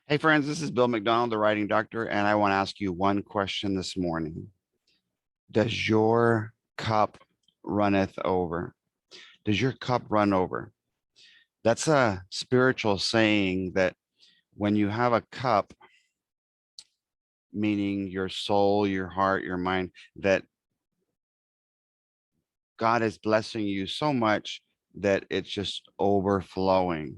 Hey friends, this is Bill MacDonald, the writing doctor, and I want to ask you one question this morning. Does your cup runneth over? Does your cup run over? That's a spiritual saying that when you have a cup, meaning your soul, your heart, your mind, that God is blessing you so much that it's just overflowing.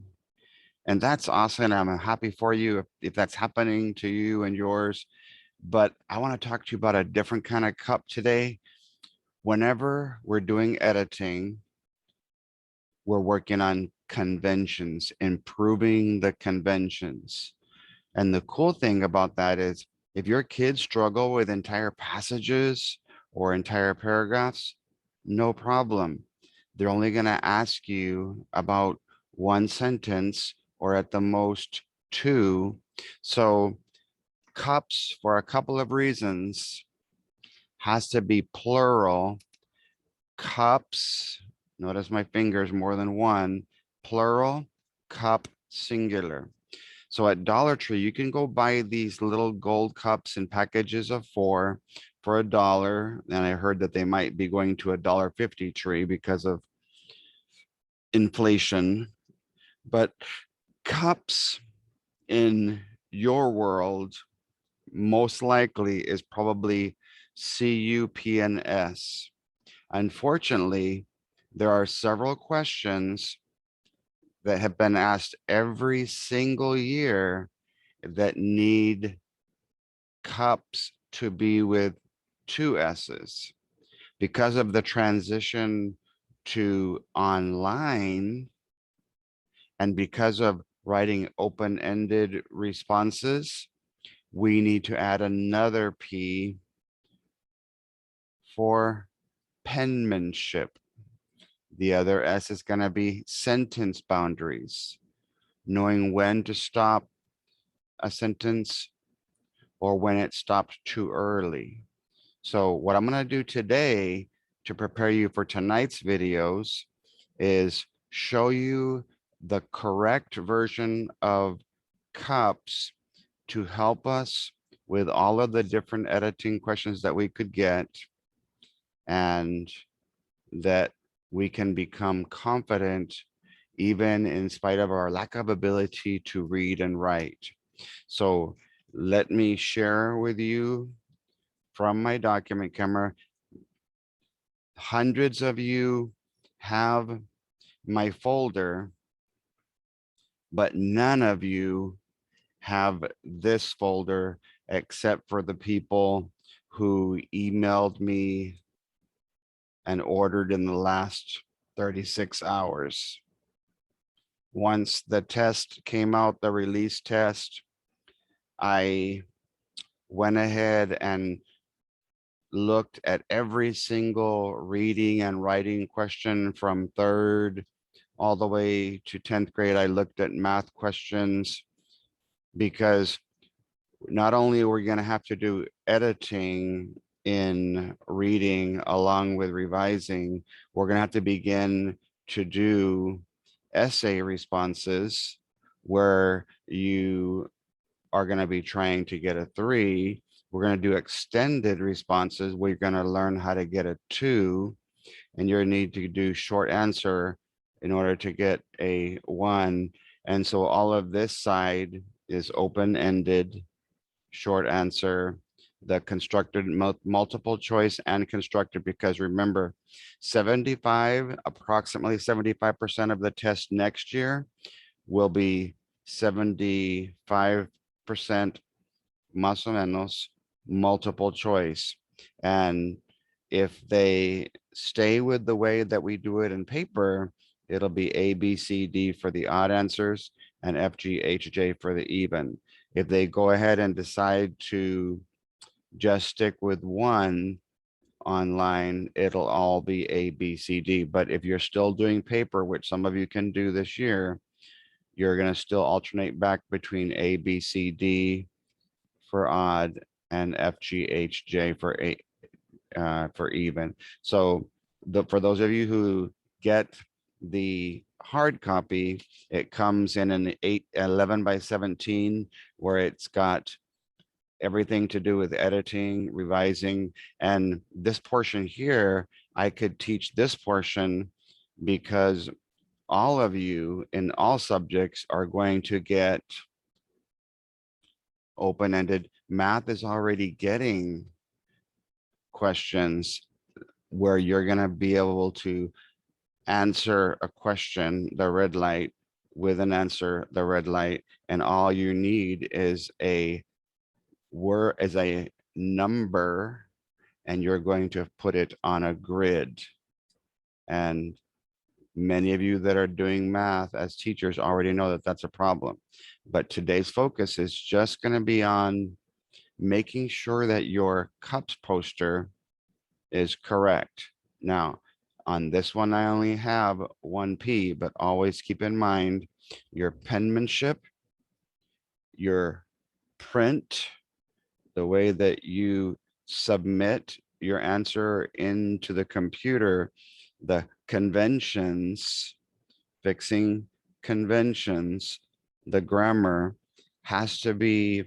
And that's awesome. I'm happy for you if that's happening to you and yours. But I want to talk to you about a different kind of cup today. Whenever we're doing editing, we're working on conventions, improving the conventions. And the cool thing about that is if your kids struggle with entire passages or entire paragraphs, no problem. They're only going to ask you about one sentence or at the most two. So cups, for a couple of reasons, has to be plural. Cups, notice my fingers more than one, plural, cup, singular. So at Dollar Tree, you can go buy these little gold cups in packages of 4 for $1. And I heard that they might be going to $1.50 tree because of inflation. But cups in your world most likely is probably CUPPSS. Unfortunately, there are several questions that have been asked every single year that need cups to be with 2 S's. Because of the transition to online and because of writing open-ended responses, we need to add another P for penmanship. The other S is going to be sentence boundaries, knowing when to stop a sentence or when it stopped too early. So what I'm going to do today to prepare you for tonight's videos is show you the correct version of cups to help us with all of the different editing questions that we could get, and that we can become confident even in spite of our lack of ability to read and write. So let me share with you from my document camera. Hundreds of you have my folder, but none of you have this folder except for the people who emailed me and ordered in the last 36 hours. Once the test came out, the release test, I went ahead and looked at every single reading and writing question from 3rd all the way to 10th grade. I looked at math questions because not only are we going to have to do editing in reading along with revising, we're going to have to begin to do essay responses where you are going to be trying to get a 3. We're going to do extended responses. We're going to learn how to get a 2, and you're going to need to do short answer in order to get a 1. And so all of this side is open-ended, short answer, the constructed multiple choice and constructed, because remember, approximately 75% of the test next year will be 75% más o menos multiple choice. And if they stay with the way that we do it in paper, it'll be A, B, C, D for the odd answers and F, G, H, J for the even. If they go ahead and decide to just stick with one online, it'll all be A, B, C, D. But if you're still doing paper, which some of you can do this year, you're going to still alternate back between A, B, C, D for odd and F, G, H, J for even. So for those of you who get the hard copy, it comes in an 11 by 17, where it's got everything to do with editing, revising, and this portion here, I could teach this portion because all of you in all subjects are going to get open-ended. Math is already getting questions where you're going to be able to answer a question, the red light, with an answer, the red light, and all you need is a word, as a number, and you're going to put it on a grid. And many of you that are doing math as teachers already know that that's a problem. But today's focus is just going to be on making sure that your CUPPSS poster is correct. Now, on this one, I only have one P, but always keep in mind your penmanship, your print, the way that you submit your answer into the computer, the conventions, fixing conventions, the grammar has to be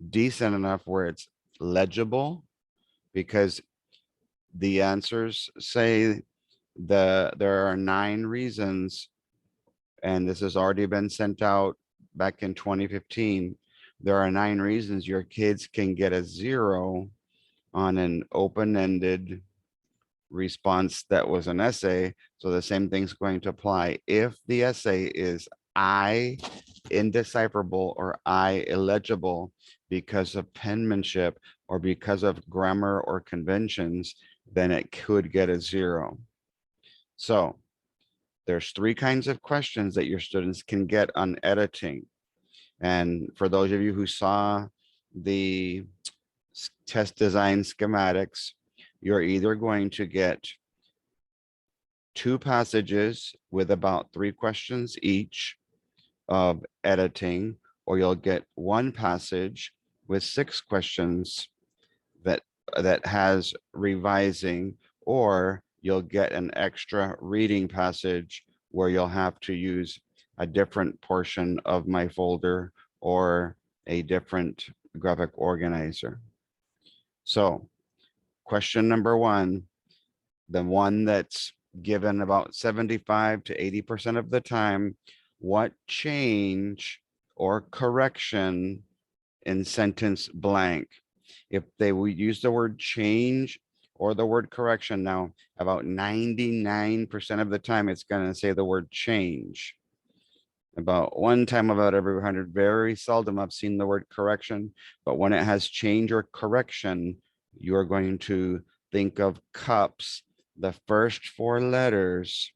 decent enough where it's legible, because the answers say there are 9 reasons, and this has already been sent out back in 2015. There are 9 reasons your kids can get a 0 on an open-ended response that was an essay. So the same thing's going to apply if the essay is I indecipherable or I illegible because of penmanship or because of grammar or conventions, then it could get a 0. So there's 3 kinds of questions that your students can get on editing. And for those of you who saw the test design schematics, you're either going to get 2 passages with about 3 questions each of editing, or you'll get 1 passage with 6 questions that has revising, or you'll get an extra reading passage where you'll have to use a different portion of my folder or a different graphic organizer. So question number 1, the one that's given about 75 to 80% of the time, what change or correction in sentence blank? If they would use the word change or the word correction, now about 99% of the time, it's going to say the word change. About 1 time about every 100, very seldom I've seen the word correction, but when it has change or correction, you're going to think of CUPPSS, the first 4 letters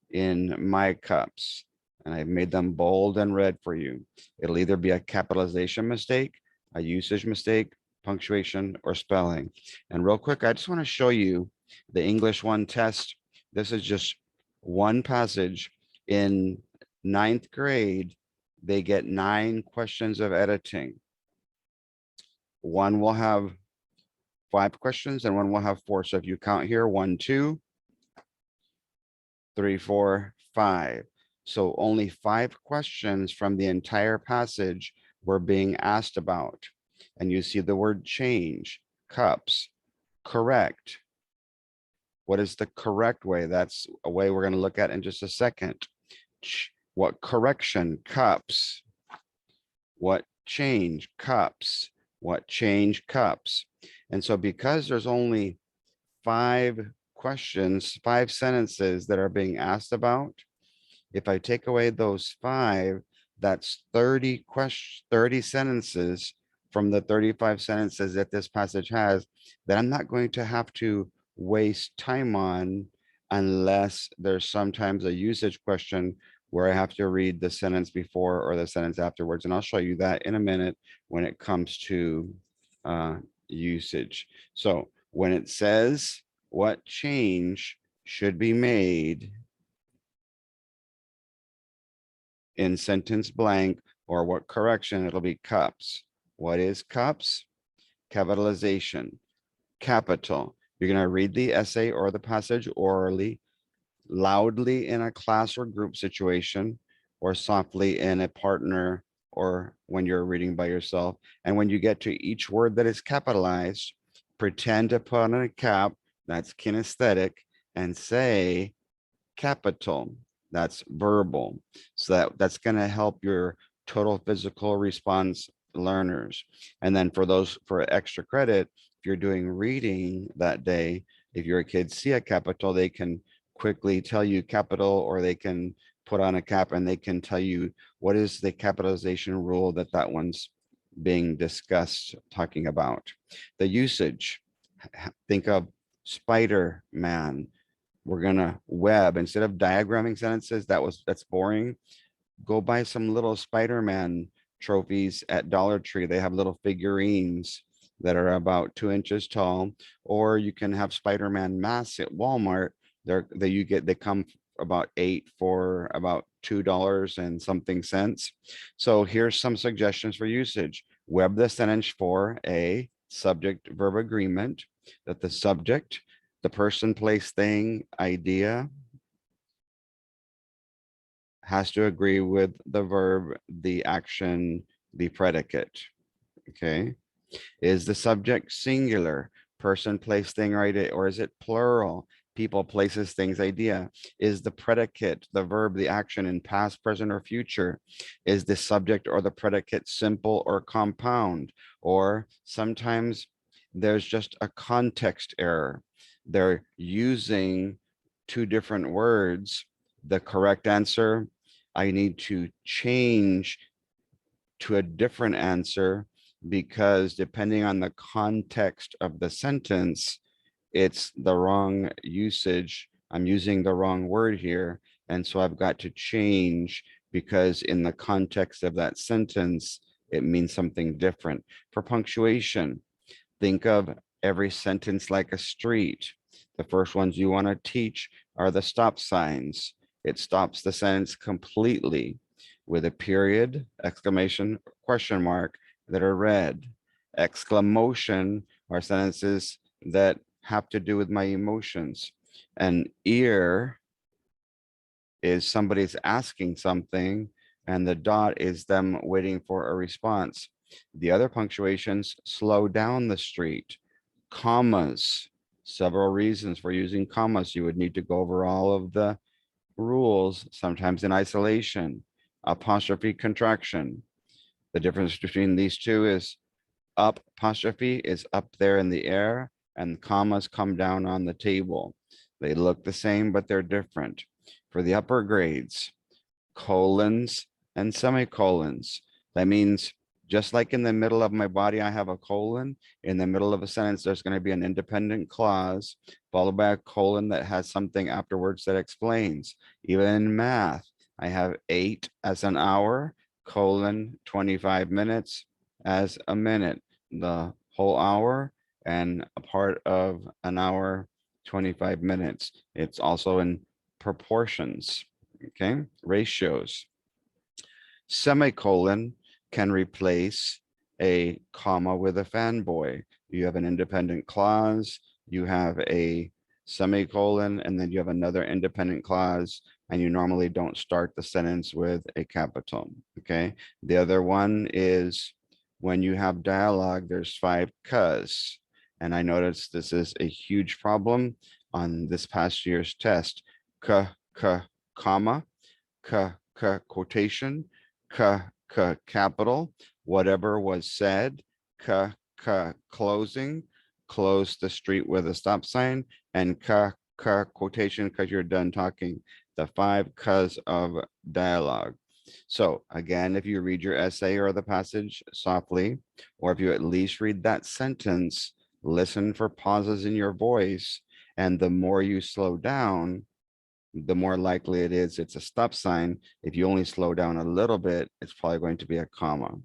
in my CUPPSS, and I've made them bold and red for you. It'll either be a capitalization mistake, a usage mistake, punctuation, or spelling. And real quick, I just want to show you the English 1 test. This is just 1 passage. In 9th grade, they get 9 questions of editing. One will have 5 questions and one will have 4. So if you count here, 1, 2, 3, 4, 5. So only 5 questions from the entire passage were being asked about. And you see the word change, CUPPSS, correct. What is the correct way? That's a way we're going to look at in just a second. What correction? CUPPSS. What change? CUPPSS. What change? CUPPSS. And so because there's only 5 questions, 5 sentences that are being asked about, if I take away those 5, that's 30 sentences from the 35 sentences that this passage has that I'm not going to have to waste time on, unless there's sometimes a usage question where I have to read the sentence before or the sentence afterwards. And I'll show you that in a minute when it comes to usage. So when it says what change should be made in sentence blank, or what correction, it'll be CUPPSS. What is CUPPSS? Capitalization, capital. You're going to read the essay or the passage orally. loudly in a class or group situation, or softly in a partner, or when you're reading by yourself. And when you get to each word that is capitalized, pretend to put on a cap, that's kinesthetic, and say capital, that's verbal. So that's going to help your total physical response learners. And then for those for extra credit, if you're doing reading that day, if your kids see a capital, they can quickly tell you capital, or they can put on a cap and they can tell you what is the capitalization rule that one's being discussed, talking about. The usage, think of Spider-Man. We're gonna web, instead of diagramming sentences, that's boring. Go buy some little Spider-Man trophies at Dollar Tree. They have little figurines that are about 2 inches tall, or you can have Spider-Man masks at Walmart. They come about 8 for about $2 and something cents. So here's some suggestions for usage. Web the sentence for a subject verb agreement, that the subject, the person, place, thing, idea has to agree with the verb, the action, the predicate. Okay. Is the subject singular? Person, place, thing, or idea, or is it plural? People, places, things, idea. Is the predicate, the verb, the action in past, present, or future? Is the subject or the predicate simple or compound? Or sometimes there's just a context error. They're using two different words. The correct answer, I need to change to a different answer, because depending on the context of the sentence, it's the wrong usage. I'm using the wrong word here. And so I've got to change, because in the context of that sentence, it means something different. For punctuation, think of every sentence like a street. The first ones you want to teach are the stop signs. It stops the sentence completely with a period, exclamation, question mark that are red. Exclamation are sentences that have to do with my emotions. An ear is somebody's asking something, and the dot is them waiting for a response. The other punctuations slow down the street. Commas, several reasons for using commas. You would need to go over all of the rules, sometimes in isolation. Apostrophe, contraction. The difference between these two is up apostrophe is up there in the air, and commas come down on the table. They look the same, but they're different. For the upper grades, colons and semicolons. That means just like in the middle of my body, I have a colon. In the middle of a sentence, there's going to be an independent clause followed by a colon that has something afterwards that explains. Even in math, I have 8 as an hour, colon 25 minutes as a minute. The whole hour and a part of an hour, 25 minutes. It's also in proportions, okay? Ratios. Semicolon can replace a comma with a fanboy. You have an independent clause, you have a semicolon, and then you have another independent clause, and you normally don't start the sentence with a capital, okay? The other one is when you have dialogue, there's 5 cuz. And I noticed this is a huge problem on this past year's test. Comma, quotation, capital, whatever was said, closing, close the street with a stop sign, and quotation because you're done talking. The 5 cuz of dialogue. So again, if you read your essay or the passage softly, or if you at least read that sentence, listen for pauses in your voice, and the more you slow down, the more likely it is it's a stop sign. If you only slow down a little bit, it's probably going to be a comma.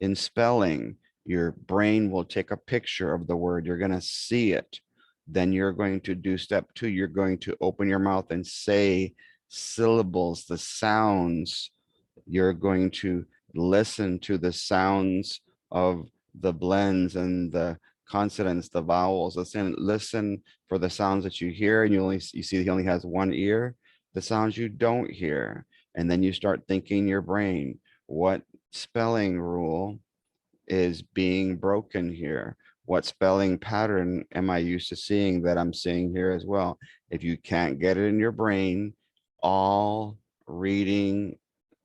In spelling, your brain will take a picture of the word. You're going to see it. Then you're going to do step 2. You're going to open your mouth and say syllables, the sounds. You're going to listen to the sounds of the blends and the consonants, the vowels. Listen for the sounds that you hear, and you see he only has one ear. the sounds you don't hear. And then you start thinking in your brain, what spelling rule is being broken here? What spelling pattern am I used to seeing that I'm seeing here as well? If you can't get it in your brain, all reading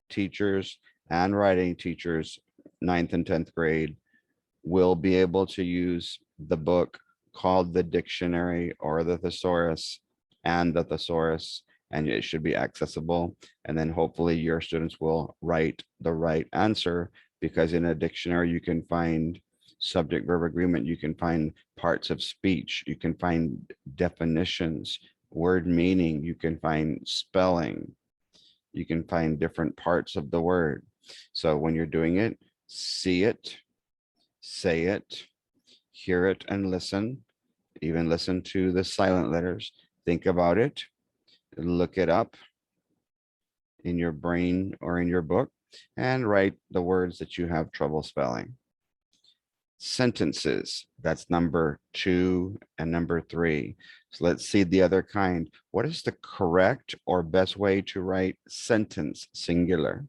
teachers and writing teachers, 9th and 10th grade, will be able to use the book called the dictionary or the thesaurus and the thesaurus, and it should be accessible. And then hopefully your students will write the right answer, because in a dictionary, you can find subject verb agreement, you can find parts of speech, you can find definitions, word meaning, you can find spelling, you can find different parts of the word. So when you're doing it, see it, say it, hear it and listen, even listen to the silent letters, think about it, look it up in your brain or in your book, and write the words that you have trouble spelling. Sentences, that's number 2 and number 3. So let's see the other kind. What is the correct or best way to write sentence, singular?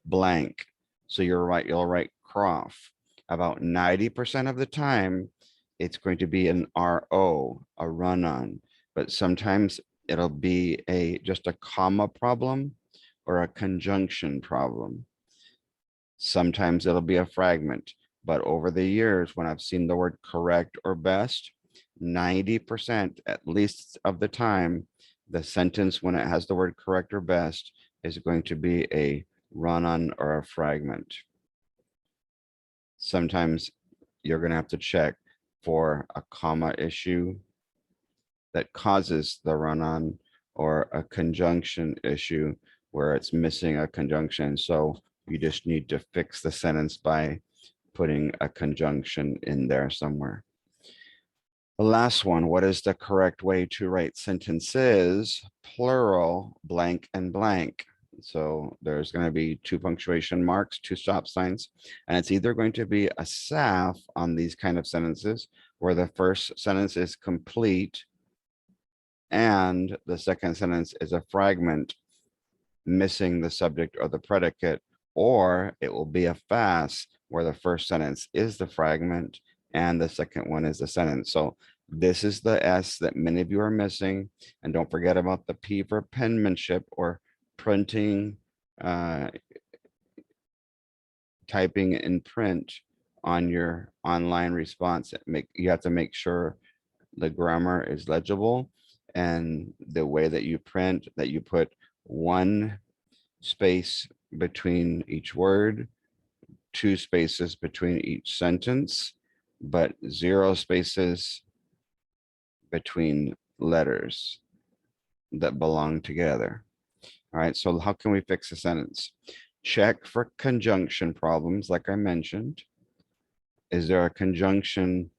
Blank. So you'll write Croft. About 90% of the time, it's going to be an RO, a run-on, but sometimes it'll be just a comma problem or a conjunction problem. Sometimes it'll be a fragment, but over the years, when I've seen the word correct or best, 90% at least of the time, the sentence when it has the word correct or best is going to be a run-on or a fragment. Sometimes you're going to have to check for a comma issue that causes the run-on, or a conjunction issue where it's missing a conjunction. So you just need to fix the sentence by putting a conjunction in there somewhere. The last one, what is the correct way to write sentences? Plural, blank and blank. So there's going to be 2 punctuation marks, 2 stop signs, and it's either going to be a SAF on these kind of sentences where the first sentence is complete and the second sentence is a fragment missing the subject or the predicate, or it will be a FAS where the first sentence is the fragment and the second one is the sentence. So this is the S that many of you are missing. And don't forget about the P for penmanship, or printing, typing in print on your online response. You have to make sure the grammar is legible, and the way that you print, that you put 1 space between each word, 2 spaces between each sentence, but 0 spaces between letters that belong together. All right, so how can we fix a sentence? Check for conjunction problems, like I mentioned. Is there a conjunction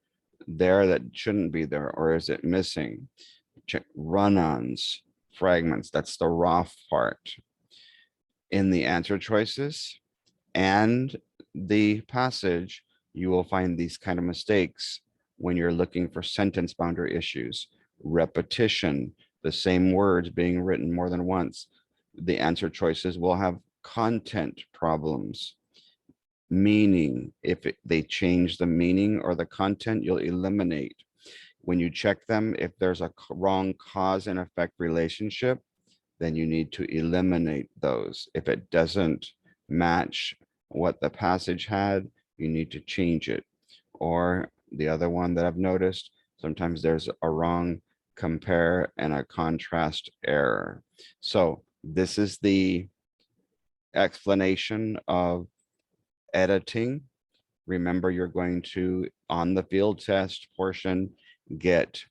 there that shouldn't be there, or is it missing? Check run-ons, fragments, that's the rough part. In the answer choices and the passage, you will find these kind of mistakes when you're looking for sentence boundary issues. Repetition, the same words being written more than once. The answer choices will have content problems. Meaning, if they change the meaning or the content, you'll eliminate. When you check them, if there's a wrong cause and effect relationship, then you need to eliminate those. If it doesn't match what the passage had, you need to change it. Or the other one that I've noticed, sometimes there's a wrong compare and a contrast error. So this is the explanation of editing. Remember, you're going to, on the field test portion, get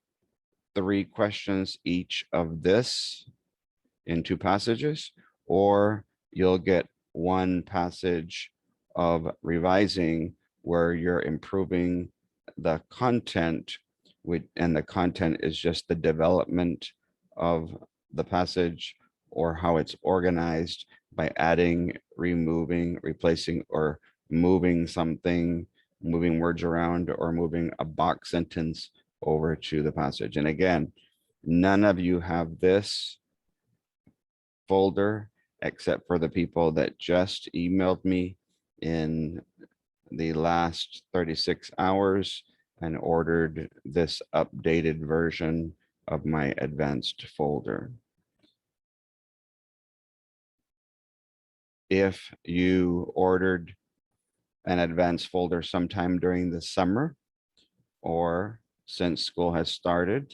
3 questions each of this in 2 passages, or you'll get 1 passage of revising where you're improving the content, and the content is just the development of the passage or how it's organized by adding, removing, replacing, or moving something, moving words around, or moving a box sentence over to the passage. And again, none of you have this folder, except for the people that just emailed me in the last 36 hours and ordered this updated version of my advanced folder. If you ordered an advanced folder sometime during the summer or since school has started,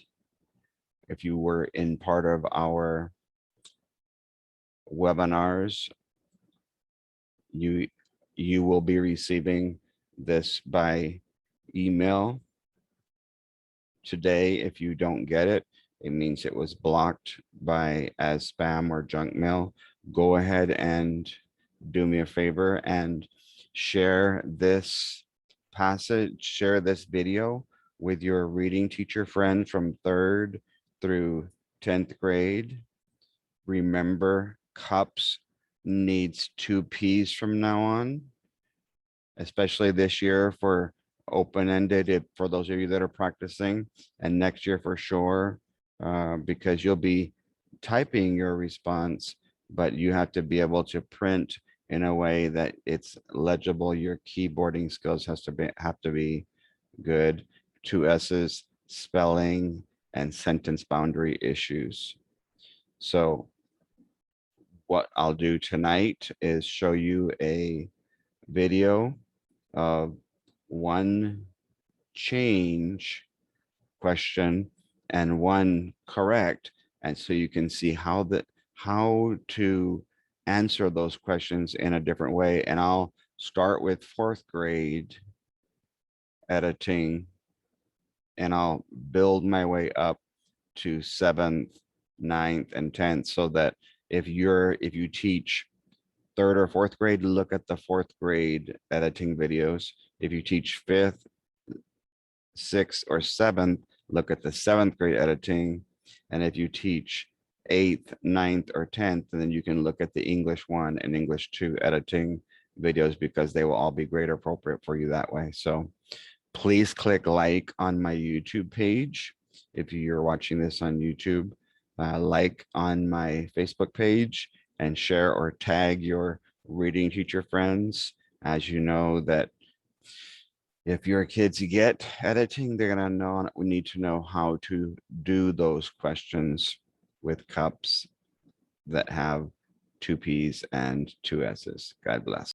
if you were in part of our webinars, you will be receiving this by email today. If you don't get it, it means it was blocked by as spam or junk mail. Go ahead and do me a favor and share this passage, share this video with your reading teacher friend from 3rd through 10th grade. Remember, CUPPSS needs 2 Ps from now on, especially this year for open-ended, for those of you that are practicing, and next year for sure, because you'll be typing your response, but you have to be able to print in a way that it's legible. Your keyboarding skills have to be good. 2 S's, spelling, and sentence boundary issues. So what I'll do tonight is show you a video of one change question and one correct. And so you can see how to answer those questions in a different way. And I'll start with 4th grade editing, and I'll build my way up to 7th, 9th, and 10th, so that if you teach 3rd or 4th grade, look at the 4th grade editing videos. If you teach 5th, 6th, or 7th, look at the 7th grade editing. And if you teach 8th, 9th, or 10th, then you can look at the English 1 and English 2 editing videos, because they will all be grade appropriate for you that way. So please click like on my YouTube page. If you're watching this on YouTube, like on my Facebook page, and share or tag your reading teacher friends. As you know, that if your kids get editing, they're gonna need to know how to do those questions with CUPPSS that have 2 Ps and 2 S's. God bless.